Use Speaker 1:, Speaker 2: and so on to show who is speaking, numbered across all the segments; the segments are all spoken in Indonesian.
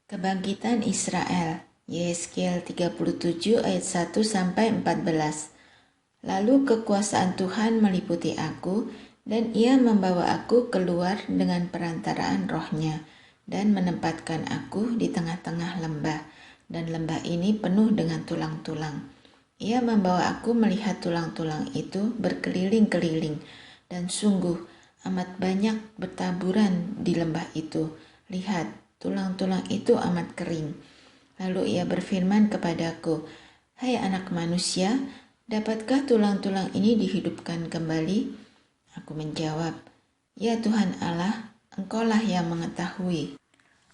Speaker 1: Kebangkitan Israel, Yehezkiel 37 ayat 1-14. Lalu kekuasaan Tuhan meliputi aku, dan ia membawa aku keluar dengan perantaraan rohnya, dan menempatkan aku di tengah-tengah lembah, dan lembah ini penuh dengan tulang-tulang. Ia membawa aku melihat tulang-tulang itu berkeliling-keliling, dan sungguh amat banyak bertaburan di lembah itu. Lihat, tulang-tulang itu amat kering. Lalu ia berfirman kepadaku, "Hai anak manusia, dapatkah tulang-tulang ini dihidupkan kembali?" Aku menjawab, "Ya Tuhan Allah, Engkaulah yang mengetahui."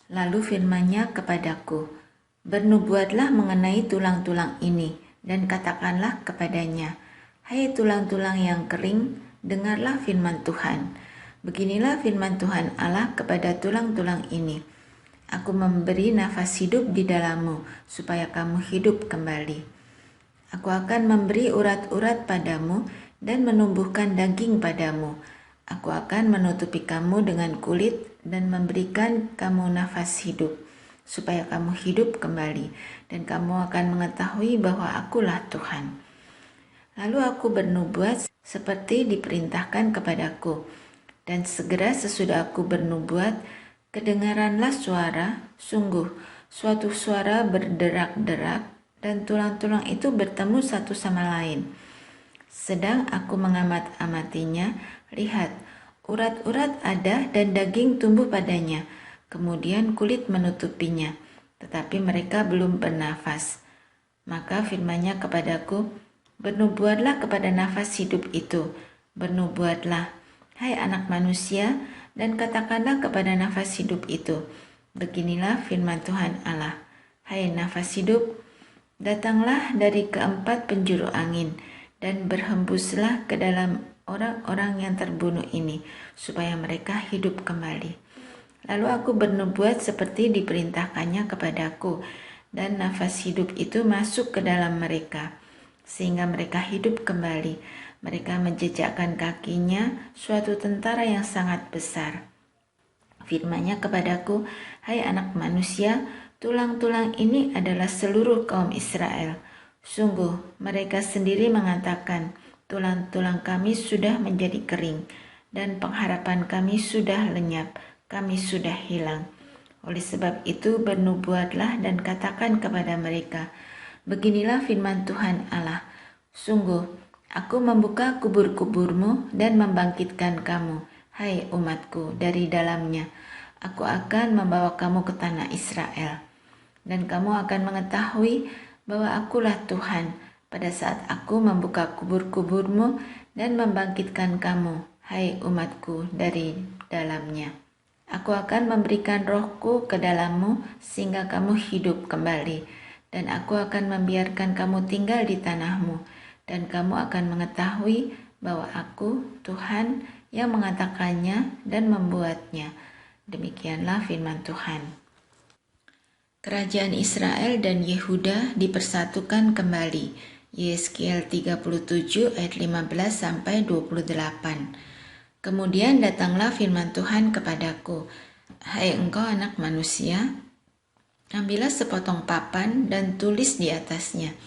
Speaker 1: Lalu firman-Nya kepadaku, "Bernubuatlah mengenai tulang-tulang ini, dan katakanlah kepadanya, Hai tulang-tulang yang kering, dengarlah firman Tuhan. Beginilah firman Tuhan Allah kepada tulang-tulang ini. Aku memberi nafas hidup di dalammu, supaya kamu hidup kembali. Aku akan memberi urat-urat padamu dan menumbuhkan daging padamu. Aku akan menutupi kamu dengan kulit dan memberikan kamu nafas hidup, supaya kamu hidup kembali, dan kamu akan mengetahui bahwa Akulah Tuhan." Lalu aku bernubuat seperti diperintahkan kepadaku, dan segera sesudah aku bernubuat, kedengaranlah suara, sungguh suatu suara berderak-derak, dan tulang-tulang itu bertemu satu sama lain. Sedang aku mengamat-amatinya, lihat, urat-urat ada dan daging tumbuh padanya, kemudian kulit menutupinya, tetapi mereka belum bernafas. Maka firman-Nya kepadaku, "Bernubuatlah kepada nafas hidup itu, bernubuatlah, hai anak manusia, dan katakanlah kepada nafas hidup itu, beginilah firman Tuhan Allah, hai nafas hidup, datanglah dari keempat penjuru angin, dan berhembuslah ke dalam orang-orang yang terbunuh ini, supaya mereka hidup kembali." Lalu aku bernubuat seperti diperintahkannya kepadaku, dan nafas hidup itu masuk ke dalam mereka, sehingga mereka hidup kembali. Mereka menjejakkan kakinya suatu tentara yang sangat besar. Firman-Nya kepadaku, "Hai anak manusia, tulang-tulang ini adalah seluruh kaum Israel. Sungguh, mereka sendiri mengatakan, tulang-tulang kami sudah menjadi kering, dan pengharapan kami sudah lenyap, kami sudah hilang. Oleh sebab itu bernubuatlah dan katakan kepada mereka, beginilah firman Tuhan Allah, sungguh, aku membuka kubur-kuburmu dan membangkitkan kamu, hai umatku, dari dalamnya. Aku akan membawa kamu ke tanah Israel, dan kamu akan mengetahui bahwa Akulah Tuhan pada saat aku membuka kubur-kuburmu dan membangkitkan kamu, hai umatku, dari dalamnya. Aku akan memberikan rohku ke dalammu sehingga kamu hidup kembali, dan aku akan membiarkan kamu tinggal di tanahmu, dan kamu akan mengetahui bahwa Aku, Tuhan, yang mengatakannya dan membuatnya. Demikianlah firman Tuhan. Kerajaan Israel dan Yehuda dipersatukan kembali. Yehezkiel 37 ayat 15-28. Kemudian datanglah firman Tuhan kepadaku, "Hai engkau anak manusia, ambillah sepotong papan dan tulis di atasnya,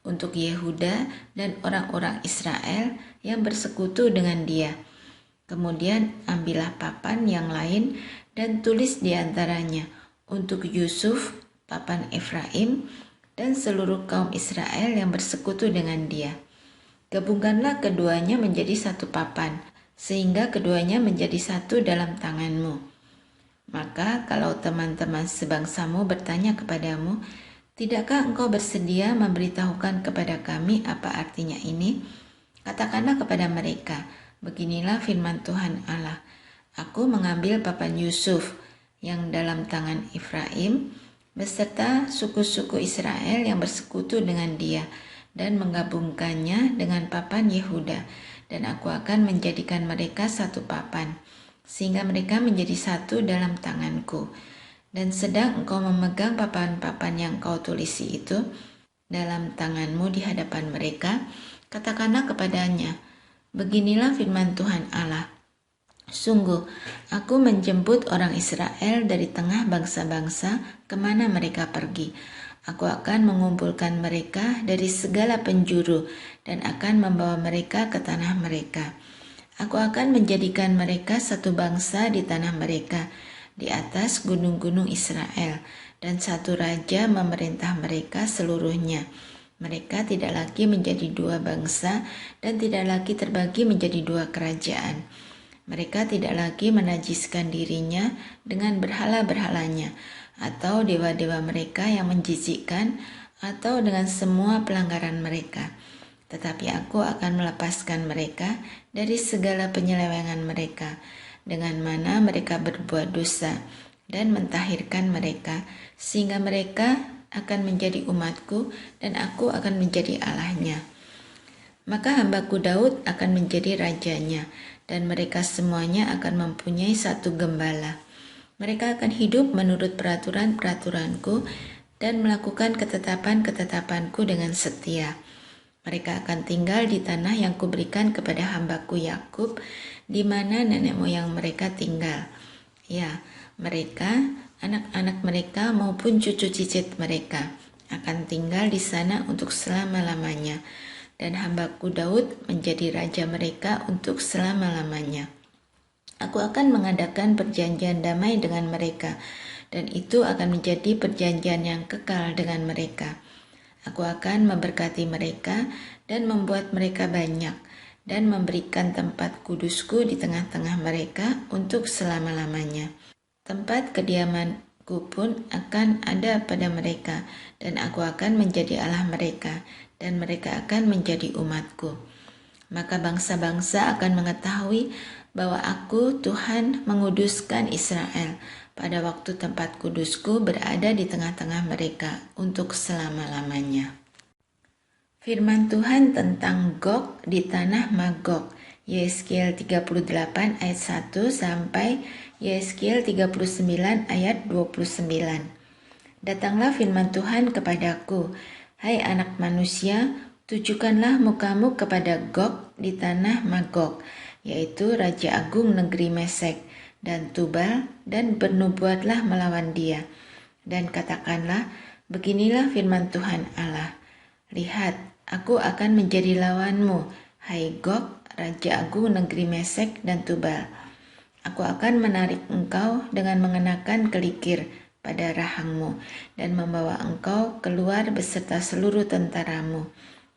Speaker 1: untuk Yehuda dan orang-orang Israel yang bersekutu dengan dia. Kemudian ambillah papan yang lain dan tulis di antaranya, untuk Yusuf, papan Efraim, dan seluruh kaum Israel yang bersekutu dengan dia. Gabungkanlah keduanya menjadi satu papan, sehingga keduanya menjadi satu dalam tanganmu. Maka kalau teman-teman sebangsamu bertanya kepadamu, tidakkah engkau bersedia memberitahukan kepada kami apa artinya ini? Katakanlah kepada mereka, beginilah firman Tuhan Allah, aku mengambil papan Yusuf yang dalam tangan Efraim, beserta suku-suku Israel yang bersekutu dengan dia, dan menggabungkannya dengan papan Yehuda, dan aku akan menjadikan mereka satu papan, sehingga mereka menjadi satu dalam tanganku. Dan sedang engkau memegang papan-papan yang kau tulisi itu dalam tanganmu di hadapan mereka, katakanlah kepadanya, beginilah firman Tuhan Allah, Sungguh, aku menjemput orang Israel dari tengah bangsa-bangsa kemana mereka pergi. Aku akan mengumpulkan mereka dari segala penjuru dan akan membawa mereka ke tanah mereka. Aku akan menjadikan mereka satu bangsa di tanah mereka, di atas gunung-gunung Israel, dan satu raja memerintah mereka seluruhnya. Mereka tidak lagi menjadi dua bangsa dan tidak lagi terbagi menjadi dua kerajaan. Mereka tidak lagi menajiskan dirinya dengan berhala-berhalanya atau dewa-dewa mereka yang menjijikkan atau dengan semua pelanggaran mereka. Tetapi aku akan melepaskan mereka dari segala penyelewengan mereka, dengan mana mereka berbuat dosa, dan mentahirkan mereka, sehingga mereka akan menjadi umatku dan aku akan menjadi Allahnya. Maka hambaku Daud akan menjadi rajanya, dan mereka semuanya akan mempunyai satu gembala. Mereka akan hidup menurut peraturan-peraturanku dan melakukan ketetapan-ketetapanku dengan setia. Mereka akan tinggal di tanah yang kuberikan kepada hambaku Yakub, di mana nenek moyang mereka tinggal. Ya, mereka, anak-anak mereka maupun cucu cicit mereka akan tinggal di sana untuk selama-lamanya. Dan hambaku Daud menjadi raja mereka untuk selama-lamanya. Aku akan mengadakan perjanjian damai dengan mereka, dan itu akan menjadi perjanjian yang kekal dengan mereka. Aku akan memberkati mereka dan membuat mereka banyak, dan memberikan tempat kudusku di tengah-tengah mereka untuk selama-lamanya. Tempat kediamanku pun akan ada pada mereka, dan aku akan menjadi Allah mereka, dan mereka akan menjadi umatku. Maka bangsa-bangsa akan mengetahui bahwa aku Tuhan menguduskan Israel pada waktu tempat kudusku berada di tengah-tengah mereka untuk selama-lamanya. Firman Tuhan tentang Gog di tanah Magog, Yesaya 38 ayat 1 sampai Yesaya 39 ayat 29. Datanglah firman Tuhan kepadaku, hai anak manusia, tujukanlah mukamu kepada Gog di tanah Magog, yaitu Raja Agung negeri Mesek dan Tubal, dan bernubuatlah melawan dia. Dan katakanlah, beginilah firman Tuhan Allah, lihat, aku akan menjadi lawanmu, hai Gog, Raja Agung negeri Mesek dan Tubal. Aku akan menarik engkau dengan mengenakan kelikir pada rahangmu dan membawa engkau keluar beserta seluruh tentaramu,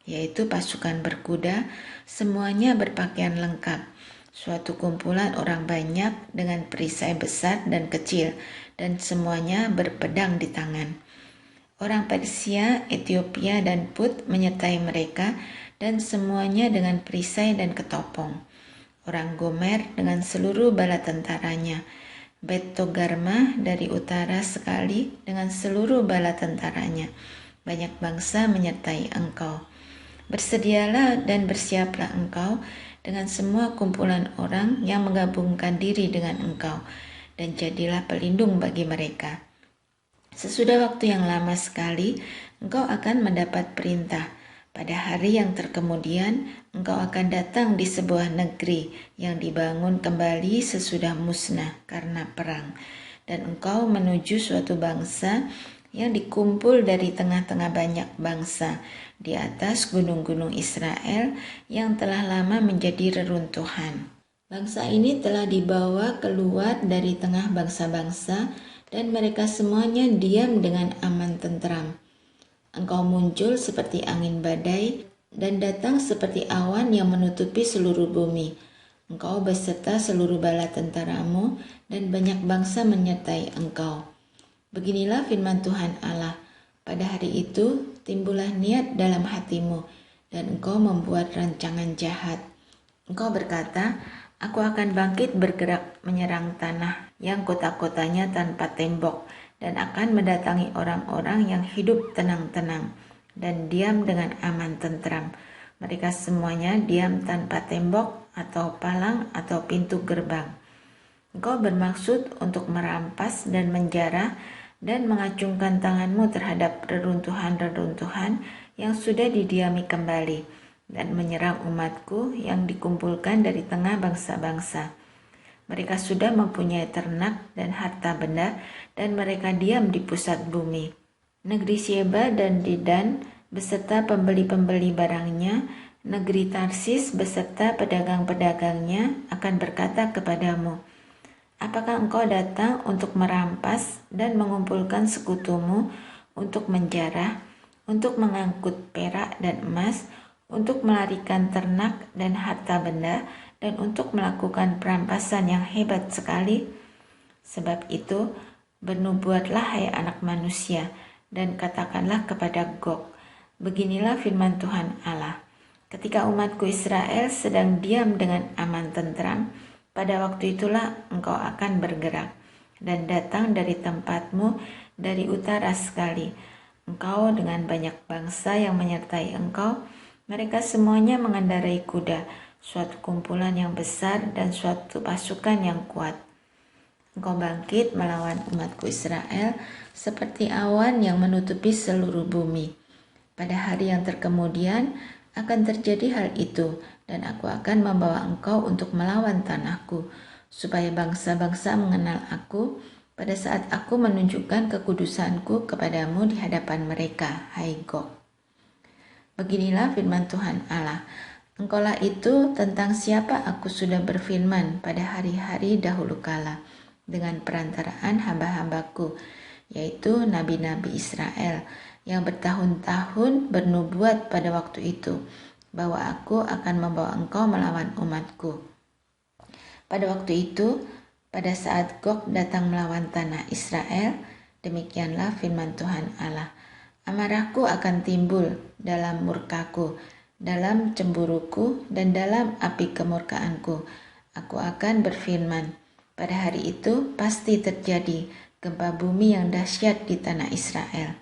Speaker 1: yaitu pasukan berkuda, semuanya berpakaian lengkap, suatu kumpulan orang banyak dengan perisai besar dan kecil, dan semuanya berpedang di tangan. Orang Persia, Ethiopia, dan Put menyertai mereka, dan semuanya dengan perisai dan ketopong. Orang Gomer dengan seluruh bala tentaranya, Bet Togarma dari utara sekali dengan seluruh bala tentaranya. Banyak bangsa menyertai engkau. Bersedialah dan bersiaplah engkau dengan semua kumpulan orang yang menggabungkan diri dengan engkau, dan jadilah pelindung bagi mereka. Sesudah waktu yang lama sekali, engkau akan mendapat perintah. Pada hari yang terkemudian, engkau akan datang di sebuah negeri yang dibangun kembali sesudah musnah karena perang. Dan engkau menuju suatu bangsa yang dikumpul dari tengah-tengah banyak bangsa di atas gunung-gunung Israel yang telah lama menjadi reruntuhan. Bangsa ini telah dibawa keluar dari tengah bangsa-bangsa, dan mereka semuanya diam dengan aman tentram. Engkau muncul seperti angin badai dan datang seperti awan yang menutupi seluruh bumi. Engkau beserta seluruh bala tentaramu dan banyak bangsa menyertai engkau. Beginilah firman Tuhan Allah, pada hari itu timbullah niat dalam hatimu dan engkau membuat rancangan jahat. Engkau berkata, aku akan bangkit bergerak menyerang tanah yang kota-kotanya tanpa tembok, dan akan mendatangi orang-orang yang hidup tenang-tenang dan diam dengan aman tentram. Mereka semuanya diam tanpa tembok atau palang atau pintu gerbang. Engkau bermaksud untuk merampas dan menjarah dan mengacungkan tanganmu terhadap reruntuhan-reruntuhan yang sudah didiami kembali, dan menyerang umatku yang dikumpulkan dari tengah bangsa-bangsa. Mereka sudah mempunyai ternak dan harta benda, dan mereka diam di pusat bumi. Negeri Sheba dan Dedan beserta pembeli-pembeli barangnya, negeri Tarsis beserta pedagang-pedagangnya akan berkata kepadamu, apakah engkau datang untuk merampas dan mengumpulkan sekutumu, untuk menjarah, untuk mengangkut perak dan emas, untuk melarikan ternak dan harta benda, dan untuk melakukan perampasan yang hebat sekali? Sebab itu, bernubuatlah hai anak manusia, dan katakanlah kepada Gog, beginilah firman Tuhan Allah. Ketika umatku Israel sedang diam dengan aman tentram, pada waktu itulah engkau akan bergerak, dan datang dari tempatmu dari utara sekali. Engkau dengan banyak bangsa yang menyertai engkau, mereka semuanya mengendarai kuda, suatu kumpulan yang besar dan suatu pasukan yang kuat. Engkau bangkit melawan umatku Israel seperti awan yang menutupi seluruh bumi. Pada hari yang terkemudian akan terjadi hal itu, dan aku akan membawa engkau untuk melawan tanahku, supaya bangsa-bangsa mengenal aku pada saat aku menunjukkan kekudusanku kepadamu di hadapan mereka, hai Gog. Beginilah firman Tuhan Allah. Engkaulah itu tentang siapa aku sudah berfirman pada hari-hari dahulu kala dengan perantaraan hamba-hambaku, yaitu nabi-nabi Israel yang bertahun-tahun bernubuat pada waktu itu, bahwa aku akan membawa engkau melawan umatku. Pada waktu itu, pada saat Gog datang melawan tanah Israel, demikianlah firman Tuhan Allah. Amarahku akan timbul dalam murkaku, dalam cemburuku, dan dalam api kemurkaanku. Aku akan berfirman, pada hari itu pasti terjadi gempa bumi yang dahsyat di tanah Israel.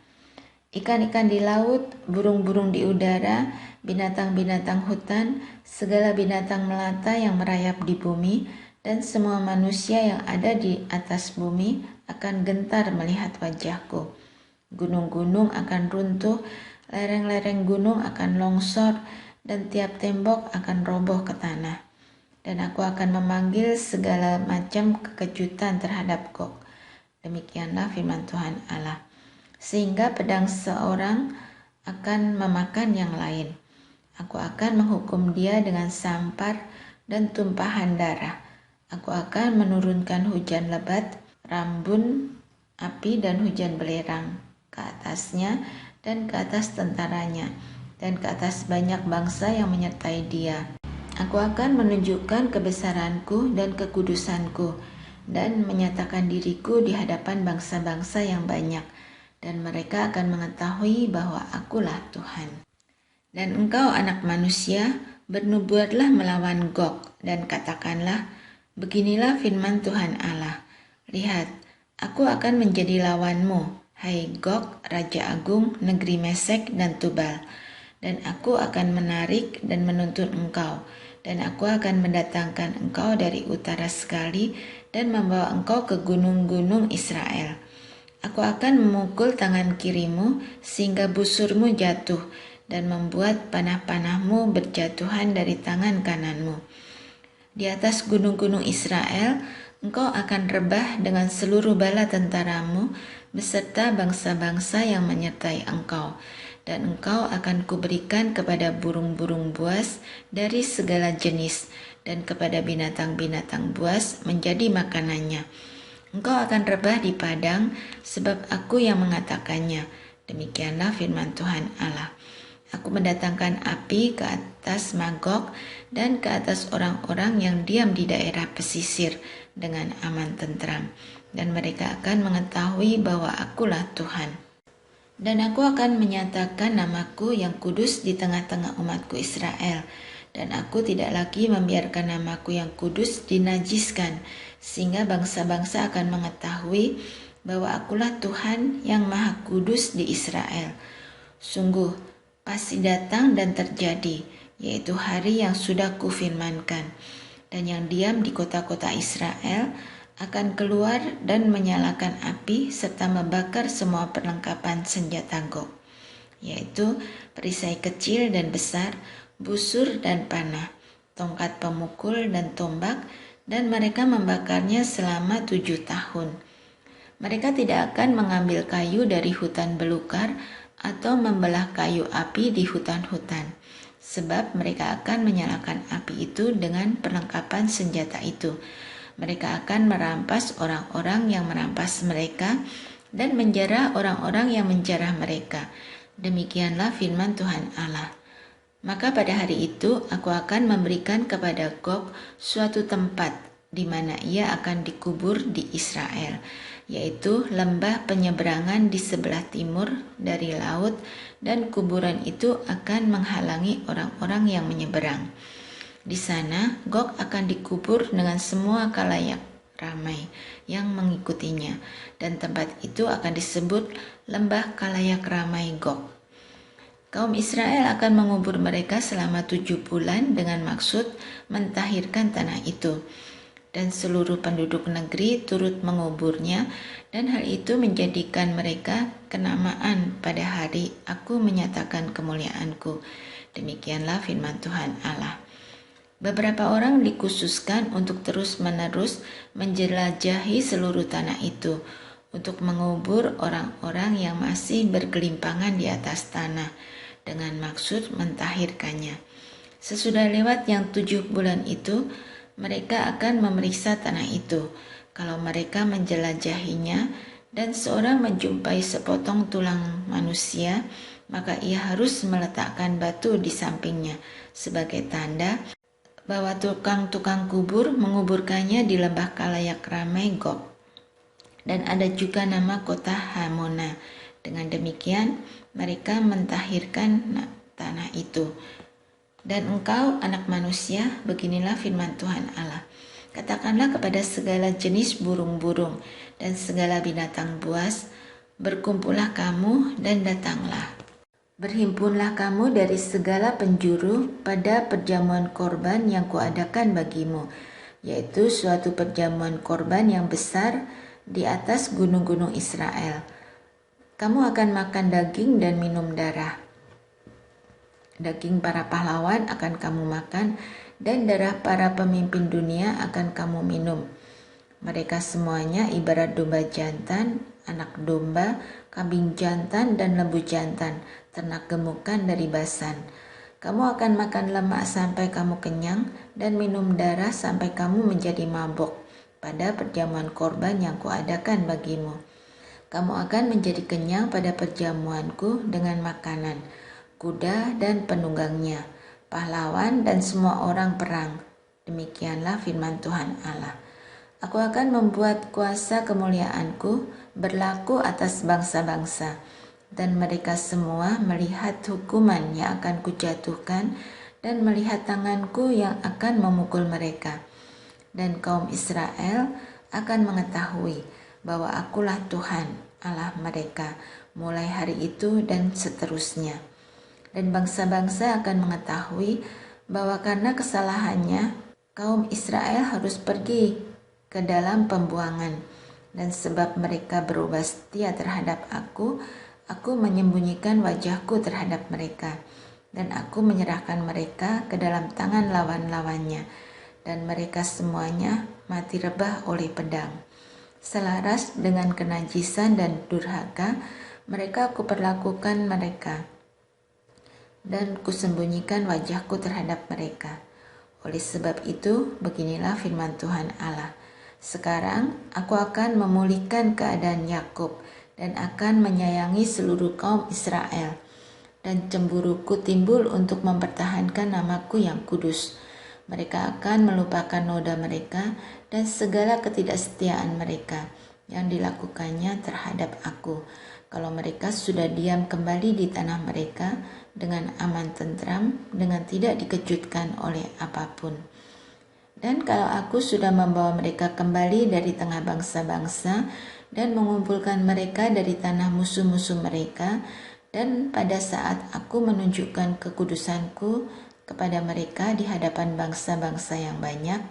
Speaker 1: Ikan-ikan di laut, burung-burung di udara, binatang-binatang hutan, segala binatang melata yang merayap di bumi, dan semua manusia yang ada di atas bumi akan gentar melihat wajahku. Gunung-gunung akan runtuh, lereng-lereng gunung akan longsor, dan tiap tembok akan roboh ke tanah. Dan aku akan memanggil segala macam kekejutan terhadap Gog. Demikianlah firman Tuhan Allah. Sehingga pedang seorang akan memakan yang lain. Aku akan menghukum dia dengan sampar dan tumpahan darah. Aku akan menurunkan hujan lebat, rambun, api, dan hujan belerang ke atasnya dan ke atas tentaranya dan ke atas banyak bangsa yang menyertai dia. Aku akan menunjukkan kebesaranku dan kekudusanku dan menyatakan diriku di hadapan bangsa-bangsa yang banyak, dan mereka akan mengetahui bahwa akulah Tuhan. Dan engkau anak manusia, bernubuatlah melawan Gog dan katakanlah, beginilah firman Tuhan Allah. Lihat, aku akan menjadi lawanmu, hai Gog, Raja Agung, negeri Mesek dan Tubal. Dan aku akan menarik dan menuntun engkau, dan aku akan mendatangkan engkau dari utara sekali dan membawa engkau ke gunung-gunung Israel. Aku akan memukul tangan kirimu sehingga busurmu jatuh dan membuat panah-panahmu berjatuhan dari tangan kananmu. Di atas gunung-gunung Israel, engkau akan rebah dengan seluruh bala tentaramu beserta bangsa-bangsa yang menyertai engkau. Dan engkau akan kuberikan kepada burung-burung buas dari segala jenis dan kepada binatang-binatang buas menjadi makanannya. Engkau akan rebah di padang sebab aku yang mengatakannya. Demikianlah firman Tuhan Allah. Aku mendatangkan api ke atas Magog dan ke atas orang-orang yang diam di daerah pesisir dengan aman tentram. Dan mereka akan mengetahui bahwa akulah Tuhan. Dan aku akan menyatakan namaku yang kudus di tengah-tengah umatku Israel. Dan aku tidak lagi membiarkan namaku yang kudus dinajiskan, sehingga bangsa-bangsa akan mengetahui bahwa akulah Tuhan yang maha kudus di Israel. Sungguh, pasti datang dan terjadi, yaitu hari yang sudah kufirmankan. Dan yang diam di kota-kota Israel akan keluar dan menyalakan api serta membakar semua perlengkapan senjata Gog, yaitu perisai kecil dan besar, busur dan panah, tongkat pemukul dan tombak, dan mereka membakarnya selama 7 tahun. Mereka tidak akan mengambil kayu dari hutan belukar atau membelah kayu api di hutan-hutan, sebab mereka akan menyalakan api itu dengan perlengkapan senjata itu. Mereka akan merampas orang-orang yang merampas mereka dan menjara orang-orang yang menjara mereka. Demikianlah firman Tuhan Allah. Maka pada hari itu aku akan memberikan kepada Gog suatu tempat di mana ia akan dikubur di Israel, yaitu lembah penyeberangan di sebelah timur dari laut, dan kuburan itu akan menghalangi orang-orang yang menyeberang. Di sana Gog akan dikubur dengan semua khalayak ramai yang mengikutinya, dan tempat itu akan disebut lembah khalayak ramai Gog. Kaum Israel akan mengubur mereka selama 7 bulan dengan maksud mentahirkan tanah itu. Dan seluruh penduduk negeri turut menguburnya, dan hal itu menjadikan mereka kenamaan pada hari aku menyatakan kemuliaanku. Demikianlah firman Tuhan Allah. Beberapa orang dikhususkan untuk terus-menerus menjelajahi seluruh tanah itu, untuk mengubur orang-orang yang masih bergelimpangan di atas tanah, dengan maksud mentahirkannya. Sesudah lewat yang 7 bulan itu, mereka akan memeriksa tanah itu. Kalau mereka menjelajahinya dan seorang menjumpai sepotong tulang manusia, maka ia harus meletakkan batu di sampingnya sebagai tanda bahwa tukang-tukang kubur menguburkannya di lembah khalayak ramai Gog. Dan ada juga nama kota Hamona. Dengan demikian, mereka mentahirkan tanah itu. Dan engkau, anak manusia, beginilah firman Tuhan Allah. Katakanlah kepada segala jenis burung-burung dan segala binatang buas, berkumpullah kamu dan datanglah. Berhimpunlah kamu dari segala penjuru pada perjamuan korban yang kuadakan bagimu, yaitu suatu perjamuan korban yang besar di atas gunung-gunung Israel. Kamu akan makan daging dan minum darah. Daging para pahlawan akan kamu makan, dan darah para pemimpin dunia akan kamu minum. Mereka semuanya ibarat domba jantan, anak domba, kambing jantan, dan lembu jantan, ternak gemukan dari Basan. Kamu akan makan lemak sampai kamu kenyang, dan minum darah sampai kamu menjadi mabok pada perjamuan korban yang kuadakan bagimu. Kamu akan menjadi kenyang pada perjamuanku dengan makanan, kuda dan penunggangnya, pahlawan dan semua orang perang. Demikianlah firman Tuhan Allah. Aku akan membuat kuasa kemuliaanku berlaku atas bangsa-bangsa, dan mereka semua melihat hukuman yang akan kujatuhkan dan melihat tanganku yang akan memukul mereka. Dan kaum Israel akan mengetahui bahwa akulah Tuhan Allah mereka mulai hari itu dan seterusnya. Dan bangsa-bangsa akan mengetahui bahwa karena kesalahannya kaum Israel harus pergi ke dalam pembuangan, dan sebab mereka berubah setia terhadap aku menyembunyikan wajahku terhadap mereka, dan aku menyerahkan mereka ke dalam tangan lawan-lawannya, dan mereka semuanya mati rebah oleh pedang. Selaras dengan kenajisan dan durhaka mereka kuperlakukan mereka, dan kusembunyikan wajahku terhadap mereka. Oleh sebab itu, beginilah firman Tuhan Allah. Sekarang aku akan memulihkan keadaan Yakub dan akan menyayangi seluruh kaum Israel. Dan cemburuku timbul untuk mempertahankan namaku yang kudus. Mereka akan melupakan noda mereka dan segala ketidaksetiaan mereka yang dilakukannya terhadap aku. Kalau mereka sudah diam kembali di tanah mereka dengan aman tentram, dengan tidak dikejutkan oleh apapun. Dan kalau aku sudah membawa mereka kembali dari tengah bangsa-bangsa dan mengumpulkan mereka dari tanah musuh-musuh mereka, dan pada saat aku menunjukkan kekudusanku kepada mereka di hadapan bangsa-bangsa yang banyak,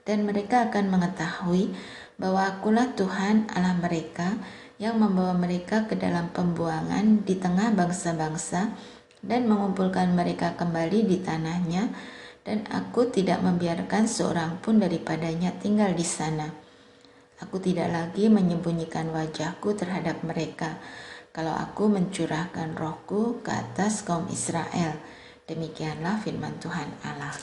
Speaker 1: dan mereka akan mengetahui bahwa akulah Tuhan Allah mereka yang membawa mereka ke dalam pembuangan di tengah bangsa-bangsa dan mengumpulkan mereka kembali di tanahnya, dan aku tidak membiarkan seorang pun daripadanya tinggal di sana. Aku tidak lagi menyembunyikan wajahku terhadap mereka, kalau aku mencurahkan rohku ke atas kaum Israel. Demikianlah firman Tuhan Allah.